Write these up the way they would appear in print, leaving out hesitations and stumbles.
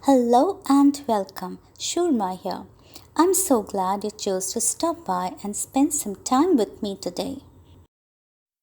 Hello and welcome, Shurma here. I'm so glad you chose to stop by and spend some time with me today.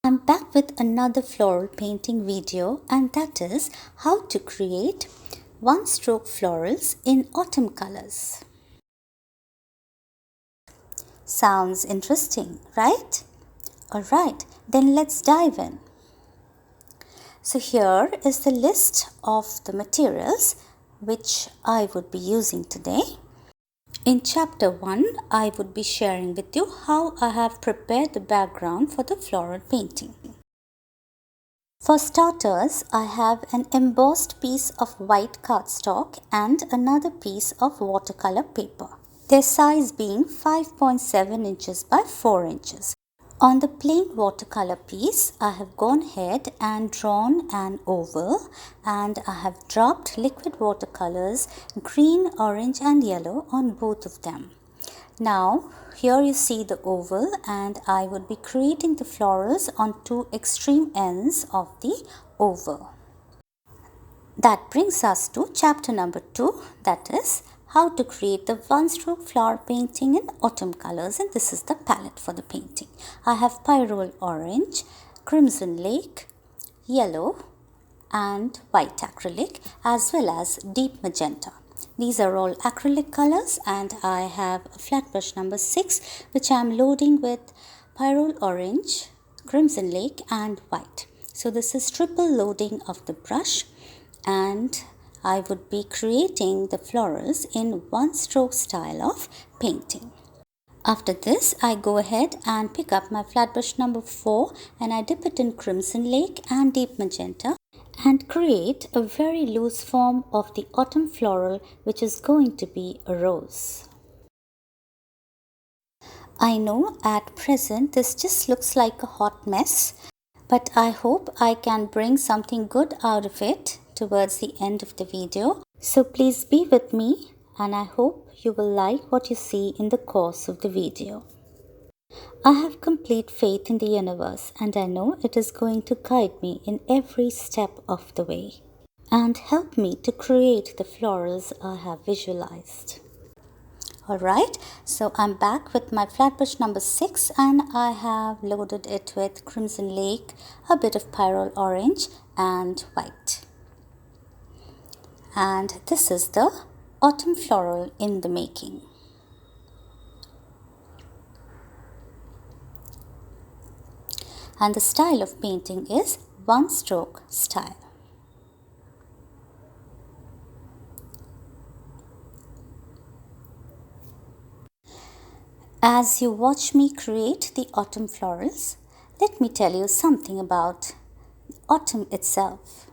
I'm back with another floral painting video, and that is how to create one-stroke florals in autumn colors. Sounds interesting, right? Alright, then let's dive in. So here is the list of the materials which I would be using today. In chapter 1, I would be sharing with you how I have prepared the background for the floral painting. For starters, I have an embossed piece of white cardstock and another piece of watercolor paper, their size being 5.7 inches by 4 inches. On the plain watercolor piece, I have gone ahead and drawn an oval, and I have dropped liquid watercolors green, orange and yellow on both of them. Now, here you see the oval, and I would be creating the florals on two extreme ends of the oval. That brings us to chapter number 2, that is how to create the one-stroke flower painting in autumn colors, and this is the palette for the painting. I have pyrrole orange, crimson lake, yellow and white acrylic, as well as deep magenta. These are all acrylic colors, and I have a flat brush number 6 which I am loading with pyrrole orange, crimson lake and white. So this is triple loading of the brush, and I would be creating the florals in one stroke style of painting. After this, I go ahead and pick up my flat brush number 4 and I dip it in crimson lake and deep magenta and create a very loose form of the autumn floral, which is going to be a rose. I know at present this just looks like a hot mess, but I hope I can bring something good out of it towards the end of the video. So please be with me, and I hope you will like what you see in the course of the video. I have complete faith in the universe, and I know it is going to guide me in every step of the way and help me to create the florals I have visualized. Alright, so I'm back with my flat brush number 6, and I have loaded it with crimson lake, a bit of pyrrole orange and white. And this is the autumn floral in the making. And the style of painting is one stroke style. As you watch me create the autumn florals, let me tell you something about autumn itself.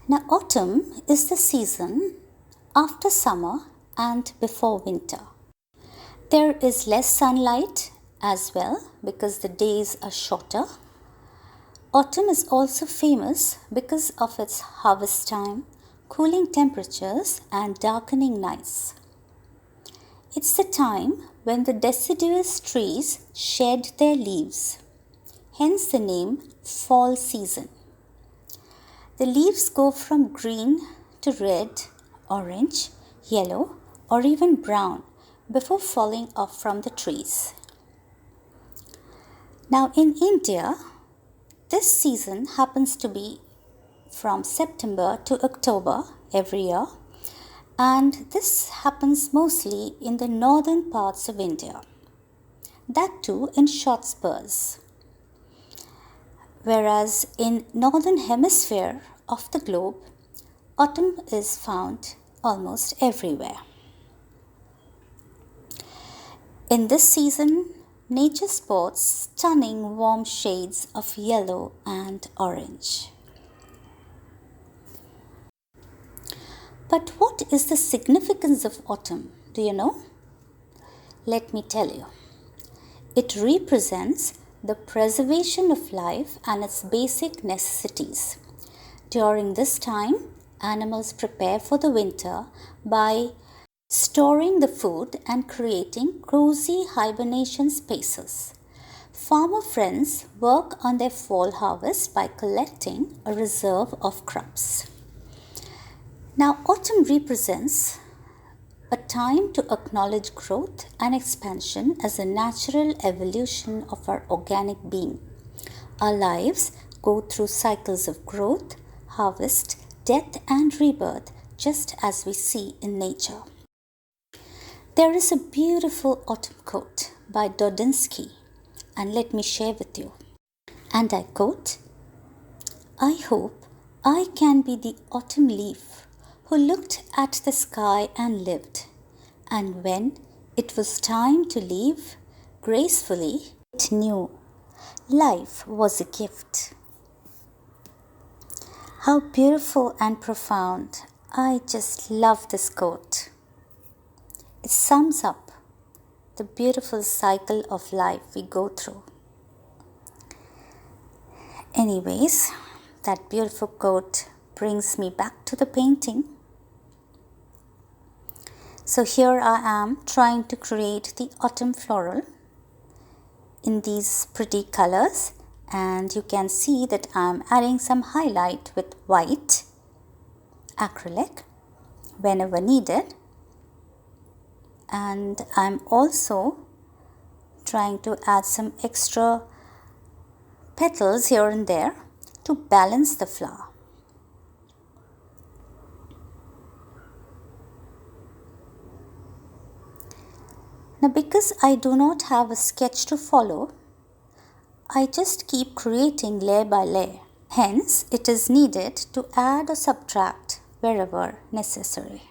Now, autumn is the season after summer and before winter. There is less sunlight as well because the days are shorter. Autumn is also famous because of its harvest time, cooling temperatures and darkening nights. It's the time when the deciduous trees shed their leaves, hence the name fall season. The leaves go from green to red, orange, yellow or even brown before falling off from the trees. Now in India, this season happens to be from September to October every year, and this happens mostly in the northern parts of India, that too in short spurs. Whereas in northern hemisphere of the globe, autumn is found almost everywhere. In this season, nature sports stunning warm shades of yellow and orange. But what is the significance of autumn? Do you know? Let me tell you. It represents the preservation of life and its basic necessities. During this time, animals prepare for the winter by storing the food and creating cozy hibernation spaces. Farmer friends work on their fall harvest by collecting a reserve of crops. Now, autumn represents a time to acknowledge growth and expansion as a natural evolution of our organic being. Our lives go through cycles of growth, harvest, death, and rebirth, just as we see in nature. There is a beautiful autumn quote by Dodinsky, and let me share with you. And I quote, "I hope I can be the autumn leaf who looked at the sky and lived, and when it was time to leave, gracefully it knew life was a gift." How beautiful and profound. I just love this quote. It sums up the beautiful cycle of life we go through. Anyways, that beautiful quote brings me back to the painting. So here I am trying to create the autumn floral in these pretty colors, and you can see that I'm adding some highlight with white acrylic whenever needed, and I'm also trying to add some extra petals here and there to balance the flower. Now, because I do not have a sketch to follow, I just keep creating layer by layer. Hence, it is needed to add or subtract wherever necessary.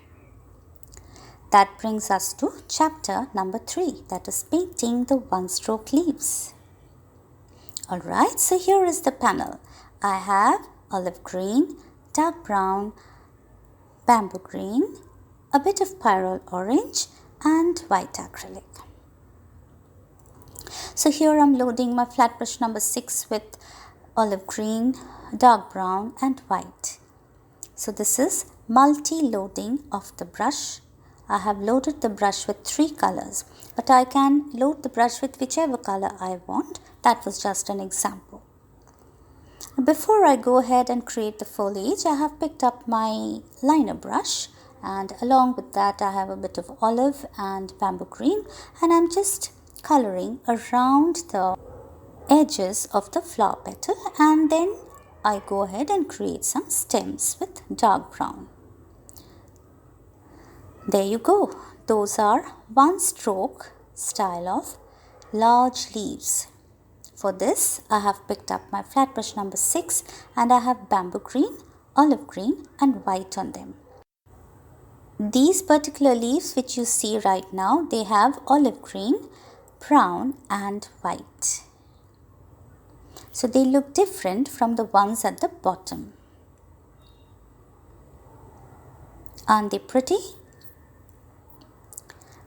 That brings us to chapter number 3, that is painting the one-stroke leaves. Alright, so here is the panel. I have olive green, dark brown, bamboo green, a bit of pyrrole orange, and white acrylic. So here I'm loading my flat brush number 6 with olive green, dark brown, and white. So this is multi-loading of the brush. I have loaded the brush with 3 colors, but I can load the brush with whichever color I want. That was just an example. Before I go ahead and create the foliage, I have picked up my liner brush, and along with that I have a bit of olive and bamboo green, and I'm just coloring around the edges of the flower petal, and then I go ahead and create some stems with dark brown. There you go. Those are one stroke style of large leaves. For this, I have picked up my flat brush number 6, and I have bamboo green, olive green, and white on them. These particular leaves which you see right now, they have olive green, brown, and white. So they look different from the ones at the bottom. Aren't they pretty?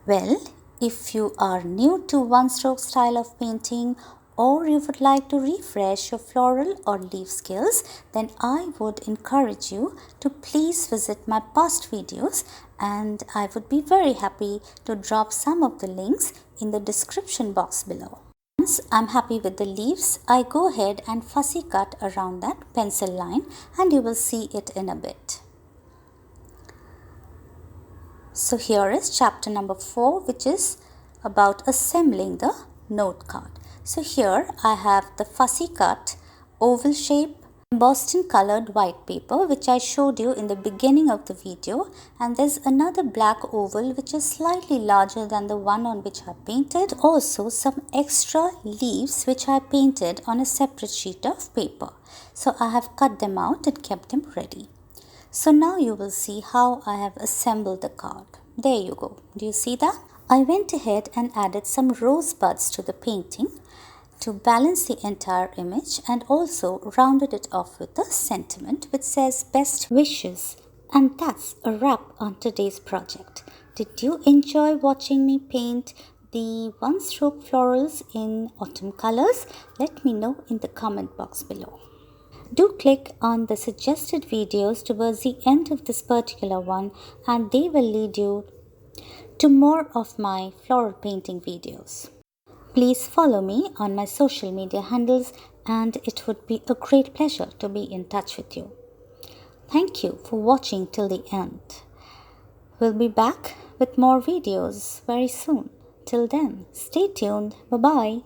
Well, if you are new to one-stroke style of painting, or you would like to refresh your floral or leaf skills, then I would encourage you to please visit my past videos, and I would be very happy to drop some of the links in the description box below. Once I'm happy with the leaves, I go ahead and fussy cut around that pencil line, and you will see it in a bit. So here is chapter number 4, which is about assembling the note card. So here I have the fussy cut oval shape embossed in colored white paper, which I showed you in the beginning of the video, and there's another black oval which is slightly larger than the one on which I painted. Also some extra leaves which I painted on a separate sheet of paper. So I have cut them out and kept them ready. So now you will see how I have assembled the card. There you go. Do you see that? I went ahead and added some rosebuds to the painting to balance the entire image, and also rounded it off with a sentiment which says best wishes. And that's a wrap on today's project. Did you enjoy watching me paint the one-stroke florals in autumn colors? Let me know in the comment box below. Do click on the suggested videos towards the end of this particular one, and they will lead you to more of my floral painting videos. Please follow me on my social media handles, and it would be a great pleasure to be in touch with you. Thank you for watching till the end. We'll be back with more videos very soon. Till then, stay tuned. Bye-bye.